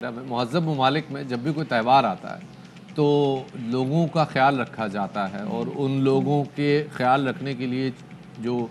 مہذب ممالک میں جب بھی کوئی تہوار آتا ہے تو لوگوں کا خیال رکھا جاتا ہے اور ان لوگوں کے خیال رکھنے کے لیے جو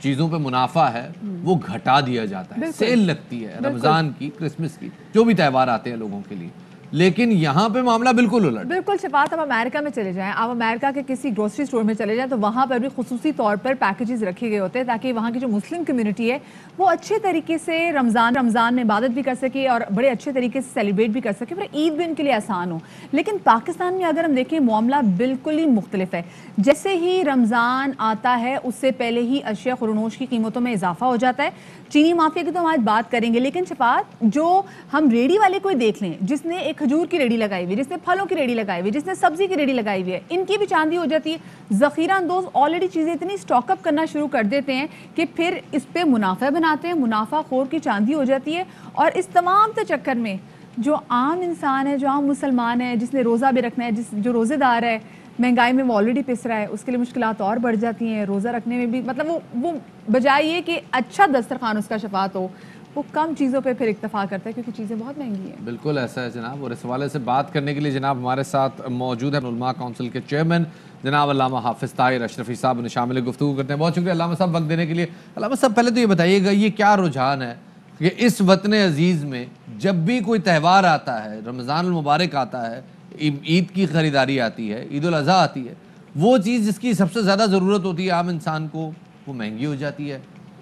چیزوں پہ منافع ہے وہ گھٹا دیا جاتا ہے. سیل لگتی ہے رمضان کی، کرسمس کی، جو بھی تہوار آتے ہیں لوگوں کے لیے. لیکن یہاں پہ معاملہ بالکل الٹ. بالکل شفاعت. آپ امریکہ میں چلے جائیں، آپ امریکہ کے کسی گروسری سٹور میں چلے جائیں تو وہاں پر بھی خصوصی طور پر پیکیجز رکھے گئے ہوتے ہیں تاکہ وہاں کی جو مسلم کمیونٹی ہے وہ اچھے طریقے سے رمضان میں عبادت بھی کر سکے اور بڑے اچھے طریقے سے سیلیبریٹ بھی کر سکے، پھر عید بھی ان کے لیے آسان ہو. لیکن پاکستان میں اگر ہم دیکھیں معاملہ بالکل ہی مختلف ہے. جیسے ہی رمضان آتا ہے اس سے پہلے ہی اشیاء خورنوش کی قیمتوں میں اضافہ ہو جاتا ہے. چینی مافیا کی تو ہم آج بات کریں گے، لیکن شفاعت جو ہم ریڑھی والے کوئی دیکھ لیں جس نے ایک کھجور کی ریڑھی لگائی ہوئی، جس نے پھلوں کی ریڑھی لگائی ہوئی، جس نے سبزی کی ریڑھی لگائی ہوئی ہے، ان کی بھی چاندی ہو جاتی ہے. ذخیرہ اندوز آلریڈی چیزیں اتنی سٹاک اپ کرنا شروع کر دیتے ہیں کہ پھر اس پہ منافع بناتے ہیں، منافع خور کی چاندی ہو جاتی ہے. اور اس تمام سے چکر میں جو عام انسان ہے، جو عام مسلمان ہے، جس نے روزہ بھی رکھنا ہے، جو روزے دار ہے، مہنگائی میں وہ آلریڈی پس رہا ہے، اس کے لیے مشکلات اور بڑھ جاتی ہیں. روزہ رکھنے میں بھی مطلب وہ بجائے یہ کہ اچھا دسترخوان اس کا شفاعت ہو، وہ کم چیزوں پہ پھر اکتفا کرتا ہے کیونکہ چیزیں بہت مہنگی ہیں. بالکل ایسا ہے جناب. اور اس حوالے سے بات کرنے کے لیے جناب ہمارے ساتھ موجود ہیں علماء کونسل کے چیئرمین جناب علامہ حافظ طاہر اشرفی صاحب. انہیں شامل گفتگو کرتے ہیں. بہت شکریہ علامہ صاحب وقت دینے کے لیے. علامہ صاحب پہلے تو یہ بتائیے گا یہ کیا رجحان ہے کہ اس وطن عزیز میں جب بھی کوئی تہوار آتا ہے، رمضان المبارک آتا ہے، عید کی خریداری آتی ہے، عید الاضحیٰ آتی ہے، وہ چیز جس کی سب سے زیادہ ضرورت ہوتی ہے عام انسان کو وہ مہنگی ہو جاتی ہے.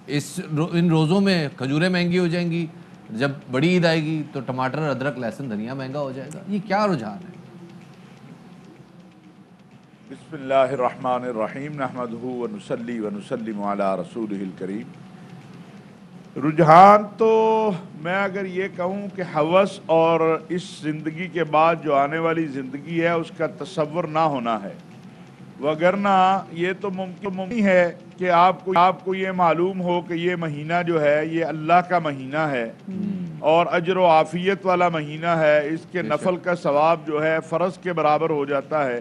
ان روزوں میں کھجوریں مہنگی ہو جائیں گی، جب بڑی عید آئے گی تو ٹماٹر، ادرک، لہسن، دھنیا مہنگا ہو جائے گا. یہ کیا رجحان ہے؟ بسم اللہ الرحمن الرحیم نحمدہ ونصلی ونسلم علی رسولہ الکریم. رجحان تو میں اگر یہ کہوں کہ ہوس اور اس زندگی کے بعد جو آنے والی زندگی ہے اس کا تصور نہ ہونا ہے، وگرنہ یہ تو ممکن ہے کہ آپ کو یہ معلوم ہو کہ یہ مہینہ جو ہے یہ اللہ کا مہینہ ہے اور اجر و عافیت والا مہینہ ہے. اس کے نفل کا ثواب جو ہے فرض کے برابر ہو جاتا ہے،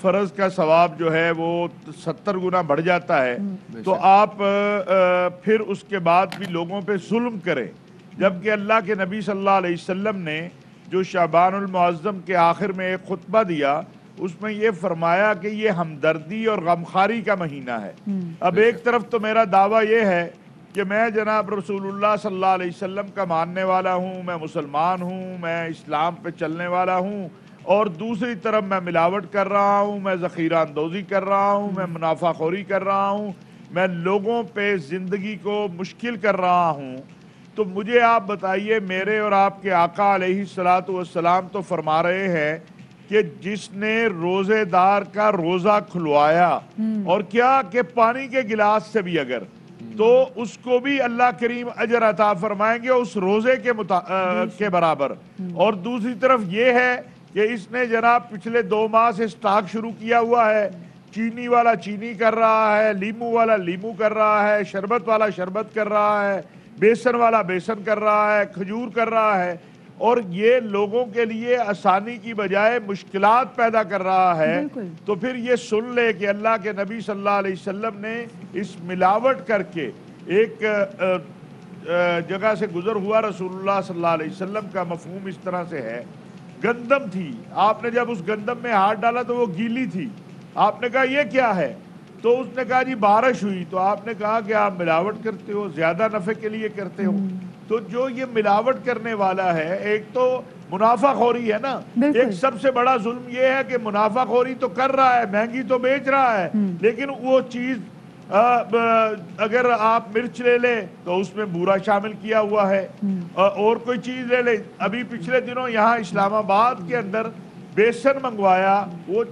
فرض کا ثواب جو ہے وہ 70 گنا بڑھ جاتا ہے. تو آپ پھر اس کے بعد بھی لوگوں پہ ظلم کریں، جبکہ اللہ کے نبی صلی اللہ علیہ وسلم نے جو شعبان المعظم کے آخر میں ایک خطبہ دیا اس میں یہ فرمایا کہ یہ ہمدردی اور غمخواری کا مہینہ ہے. اب ایک طرف تو میرا دعویٰ یہ ہے کہ میں جناب رسول اللہ صلی اللہ علیہ وسلم کا ماننے والا ہوں، میں مسلمان ہوں، میں اسلام پہ چلنے والا ہوں، اور دوسری طرف میں ملاوٹ کر رہا ہوں، میں ذخیرہ اندوزی کر رہا ہوں، میں منافع خوری کر رہا ہوں، میں لوگوں پہ زندگی کو مشکل کر رہا ہوں. تو مجھے آپ بتائیے، میرے اور آپ کے آقا علیہ الصلوۃ والسلام تو فرما رہے ہیں کہ جس نے روزے دار کا روزہ کھلوایا اور کیا کہ پانی کے گلاس سے بھی اگر، تو اس کو بھی اللہ کریم اجر عطا فرمائیں گے اس روزے کے برابر. اور دوسری طرف یہ ہے کہ اس نے جناب پچھلے 2 ماہ سے سٹاک شروع کیا ہوا ہے، چینی والا چینی کر رہا ہے، لیمو والا لیمو کر رہا ہے، شربت والا شربت کر رہا ہے، بیسن والا بیسن کر رہا ہے، کھجور کر رہا ہے، اور یہ لوگوں کے لیے آسانی کی بجائے مشکلات پیدا کر رہا ہے. تو پھر یہ سن لے کہ اللہ کے نبی صلی اللہ علیہ وسلم نے اس ملاوٹ کر کے ایک جگہ سے گزر ہوا رسول اللہ صلی اللہ علیہ وسلم کا مفہوم اس طرح سے ہے، گندم تھی، آپ نے جب اس گندم میں ہاتھ ڈالا تو وہ گیلی تھی، آپ نے کہا یہ کیا ہے؟ تو اس نے کہا جی بارش ہوئی. تو آپ نے کہا کہ آپ ملاوٹ کرتے ہو، زیادہ نفع کے لیے کرتے ہو. تو جو یہ ملاوٹ کرنے والا ہے، ایک تو منافع خوری ہے نا، ایک سب سے بڑا ظلم یہ ہے کہ منافع خوری تو کر رہا ہے، مہنگی تو بیچ رہا ہے، لیکن وہ چیز اگر آپ مرچ لے لیں تو اس میں بورا شامل کیا ہوا ہے، اور کوئی چیز لے لیں. ابھی پچھلے دنوں یہاں اسلام آباد کے اندر بیسن منگوایا، وہ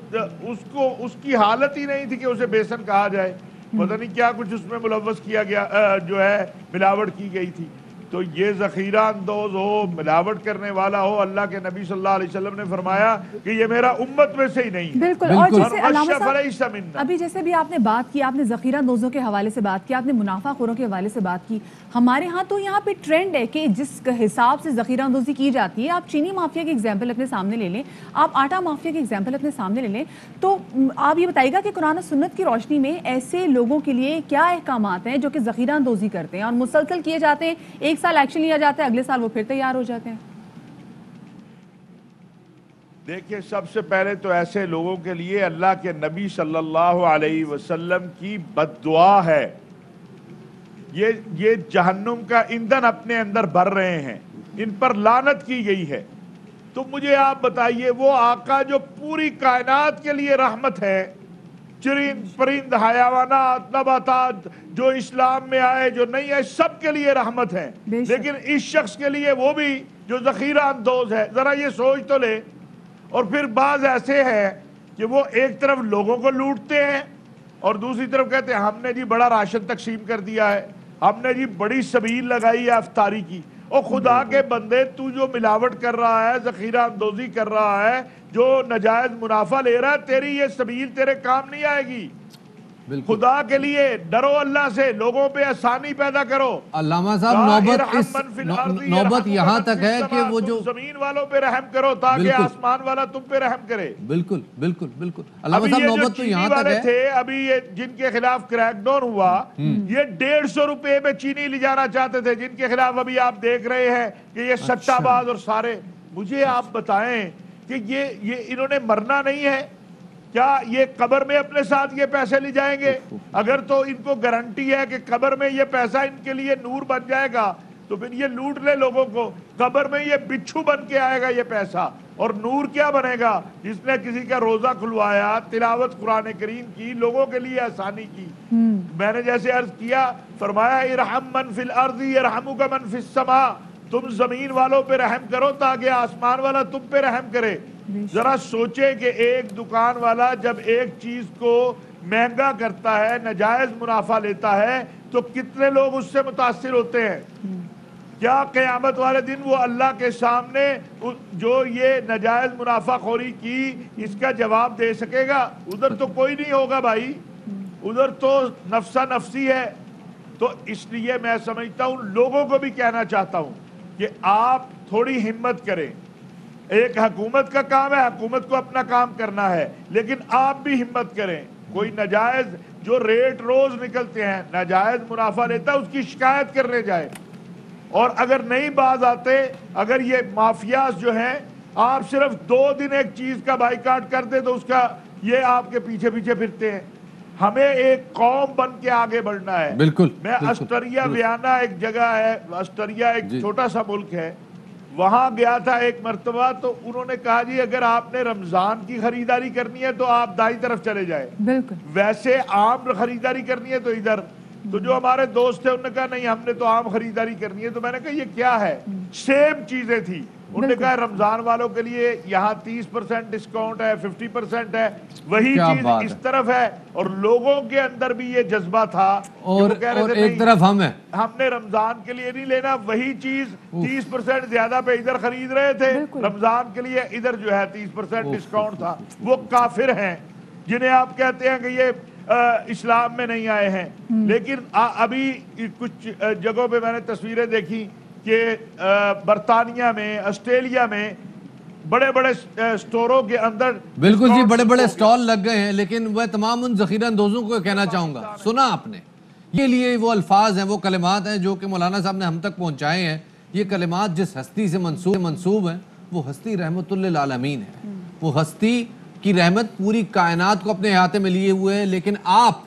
اس کی حالت ہی نہیں تھی کہ اسے بیسن کہا جائے، پتہ نہیں کیا کچھ اس میں ملوث کیا گیا، جو ہے ملاوٹ کی گئی تھی. تو یہ ذخیرہ اندوز ہو، ملاوٹ کرنے والا ہو، اللہ کے نبی صلی اللہ علیہ وسلم نے فرمایا کہ یہ میرا امت میں سے ہی نہیں ہے. بالکل. اور جیسے علامہ صاحب ابھی جیسے بھی آپ نے بات کی، آپ نے ذخیرہ اندوزوں کے حوالے سے بات کی، آپ نے منافع خوروں کے حوالے سے بات کی. ہمارے ہاں تو یہاں پہ ٹرینڈ ہے کہ جس حساب سے ذخیرہ اندوزی کی جاتی ہے، آپ چینی مافیا کی ایگزامپل اپنے سامنے لے لیں، آپ آٹا مافیا کی ایگزامپل اپنے سامنے لے لیں، تو آپ یہ بتائیے گا کہ قرآن و سنت کی روشنی میں ایسے لوگوں کے لیے کیا احکامات ہیں جو کہ ذخیرہ اندوزی کرتے ہیں اور مسلسل کیے جاتے ہیں، ایک سال ایکشن لیا جاتا ہے، اگلے سال وہ پھر تیار ہو جاتے ہیں؟ دیکھیں سب سے پہلے تو ایسے لوگوں کے لیے اللہ کے نبی صلی اللہ علیہ وسلم کی بد دعا ہے. یہ جہنم کا ایندھن اپنے اندر بھر رہے ہیں, ان پر لعنت کی گئی ہے. تو مجھے آپ بتائیے وہ آقا جو پوری کائنات کے لیے رحمت ہے, چرند پرند حیوانات نباتات جو اسلام میں آئے جو نہیں آئے سب کے لیے رحمت ہے, لیکن اس شخص کے لیے وہ بھی جو ذخیرہ اندوز ہے, ذرا یہ سوچ تو لے. اور پھر بعض ایسے ہیں کہ وہ ایک طرف لوگوں کو لوٹتے ہیں اور دوسری طرف کہتے ہیں ہم نے جی بڑا راشن تقسیم کر دیا ہے, ہم نے جی بڑی سبیل لگائی ہے افطاری کی. اور خدا کے بندے تو جو ملاوٹ کر رہا ہے, ذخیرہ اندوزی کر رہا ہے, جو ناجائز منافع لے رہا ہے, تیری یہ سبیل تیرے کام نہیں آئے گی. خدا کے لیے ڈرو اللہ سے, لوگوں پہ آسانی پیدا کرو. علامہ صاحب نوبت یہاں تک ہے کہ وہ جو زمین والوں پہ رحم کرو تاکہ آسمان والا تم پہ رحم کرے. بالکل بالکل بالکل. علامہ صاحب نوبت تو یہاں تک ہے. تھے ابھی یہ جن کے خلاف کریک ڈاؤن ہوا, یہ 150 روپے میں چینی لے جانا چاہتے تھے, جن کے خلاف ابھی آپ دیکھ رہے ہیں کہ یہ سٹہ باز اور سارے. مجھے آپ بتائیں کہ یہ انہوں نے مرنا نہیں ہے کیا؟ یہ قبر میں اپنے ساتھ یہ پیسے لے جائیں گے؟ اگر تو ان کو گارنٹی ہے کہ قبر میں یہ پیسہ ان کے لیے نور بن جائے گا تو پھر یہ لوٹ لے لوگوں کو. قبر میں یہ بچھو بن کے آئے گا یہ پیسہ, اور نور کیا بنے گا؟ جس نے کسی کا روزہ کھلوایا, تلاوت قرآن کریم کی, لوگوں کے لیے آسانی کی. میں نے جیسے عرض کیا, فرمایا ارحم من فی الارض یرحمک من فی السماء, تم زمین والوں پہ رحم کرو تاکہ آسمان والا تم پہ رحم کرے. ذرا سوچے کہ ایک دکان والا جب ایک چیز کو مہنگا کرتا ہے, ناجائز منافع لیتا ہے, تو کتنے لوگ اس سے متاثر ہوتے ہیں. کیا قیامت والے دن وہ اللہ کے سامنے جو یہ ناجائز منافع خوری کی اس کا جواب دے سکے گا؟ ادھر تو کوئی نہیں ہوگا بھائی, ادھر تو نفسا نفسی ہے. تو اس لیے میں سمجھتا ہوں لوگوں کو بھی کہنا چاہتا ہوں کہ آپ تھوڑی ہمت کریں. ایک حکومت کا کام ہے, حکومت کو اپنا کام کرنا ہے, لیکن آپ بھی ہمت کریں. کوئی ناجائز جو ریٹ روز نکلتے ہیں, ناجائز منافع لیتا ہے, اس کی شکایت کرنے جائے. اور اگر نہیں باز آتے, اگر یہ مافیاز جو ہیں آپ صرف 2 دن ایک چیز کا بائیکاٹ کر دے تو اس کا یہ آپ کے پیچھے پیچھے پھرتے ہیں. ہمیں ایک قوم بن کے آگے بڑھنا ہے. بالکل. میں آسٹریا ویانا ایک جگہ ہے, آسٹریا ایک چھوٹا سا ملک ہے, وہاں گیا تھا ایک مرتبہ. تو انہوں نے کہا جی اگر آپ نے رمضان کی خریداری کرنی ہے تو آپ دائیں طرف چلے جائیں, ویسے عام خریداری کرنی ہے تو ادھر. تو جو ہمارے دوست تھے انہوں نے کہا نہیں ہم نے تو عام خریداری کرنی ہے. تو میں نے کہا یہ کیا ہے؟ سیم چیزیں تھی. انہوں نے کہا رمضان والوں کے لیے یہاں 30% ڈسکاؤنٹ ہے, 50% ہے, وہی چیز اس طرف ہے. اور لوگوں کے اندر بھی یہ جذبہ تھا, اور ایک طرف ہم نے رمضان کے لیے نہیں لینا, وہی چیز 30% زیادہ پہ ادھر خرید رہے تھے, رمضان کے لیے ادھر جو ہے 30% ڈسکاؤنٹ تھا. وہ کافر ہیں جنہیں آپ کہتے ہیں کہ یہ اسلام میں نہیں آئے ہیں. لیکن ابھی کچھ جگہوں پہ میں نے تصویریں دیکھی کہ برطانیہ میں, آسٹریلیا میں بڑے بڑے سٹوروں کے اندر بالکل جی بڑے بڑے سٹال لگ گئے ہیں. لیکن وہ تمام ان ذخیرہ اندوزوں کو کہنا چاہوں گا, سنا آپ نے یہ لیے وہ الفاظ ہیں, وہ کلمات ہیں جو کہ مولانا صاحب نے ہم تک پہنچائے ہیں. یہ کلمات جس ہستی سے منسوب ہیں وہ ہستی رحمت للعالمین ہے. وہ ہستی کی رحمت پوری کائنات کو اپنے احاطے میں لیے ہوئے ہیں, لیکن آپ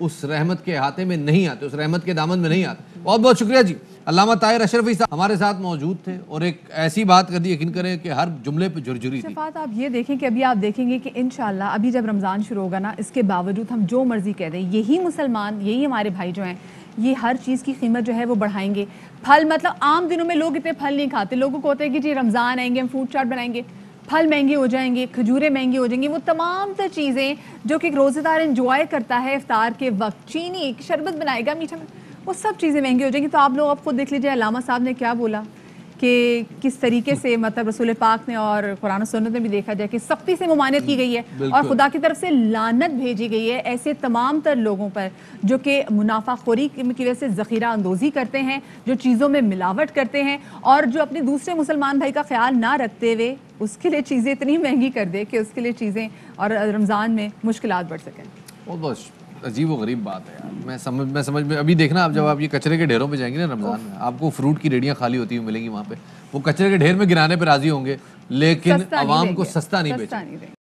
اس رحمت کے احاطے میں نہیں آتے, اس رحمت کے دامن میں نہیں آتے. بہت بہت شکریہ جی. علامہ طاہر اشرفی صاحب ہمارے ساتھ موجود تھے اور ایک ایسی بات کر دی, یقین کریں کہ ہر جملے پہ جھرجھری تھی. شفاعت آپ یہ دیکھیں کہ ابھی آپ دیکھیں گے کہ انشاءاللہ ابھی جب رمضان شروع ہوگا نا, اس کے باوجود ہم جو مرضی کہہ دیں, یہی مسلمان, یہی ہمارے بھائی جو ہیں, یہ ہر چیز کی قیمت جو ہے وہ بڑھائیں گے. پھل, مطلب عام دنوں میں لوگ اتنے پھل نہیں کھاتے, لوگوں کو ہوتا ہے کہ جی رمضان آئیں گے ہم فروٹ چاٹ بنائیں گے, پھل مہنگے ہو جائیں گے, کھجوریں مہنگی ہو جائیں گی. وہ تمام تر چیزیں جو کہ ایک روزہ دار انجوائے کرتا ہے افطار کے وقت, چینی شربت بنائے گا میٹھا, وہ سب چیزیں مہنگی ہو جائیں گی. تو آپ لوگ اب خود دیکھ لیجیے علامہ صاحب نے کیا بولا کہ کس طریقے سے مطلب رسول پاک نے اور قرآن و سنت میں بھی دیکھا جائے کہ سختی سے ممانعت کی گئی ہے اور خدا کی طرف سے لعنت بھیجی گئی ہے ایسے تمام تر لوگوں پر جو کہ منافع خوری کی وجہ سے ذخیرہ اندوزی کرتے ہیں, جو چیزوں میں ملاوٹ کرتے ہیں, اور جو اپنے دوسرے مسلمان بھائی کا خیال نہ رکھتے ہوئے اس کے لیے چیزیں اتنی مہنگی کر دے کہ اس کے لیے چیزیں اور رمضان میں مشکلات بڑھ سکیں. بہت عجیب و غریب بات ہے یار. میں سمجھ میں ابھی دیکھنا, آپ جب آپ یہ کچرے کے ڈھیروں پہ جائیں گے نا رمضان میں, آپ کو فروٹ کی ریڑیاں خالی ہوتی ہوئی ملیں گی وہاں پہ. وہ کچرے کے ڈھیر میں گرانے پہ راضی ہوں گے لیکن سستا نہیں عوام دیں کو گے، سستا نہیں سستا بیچیں نہیں دیں گے۔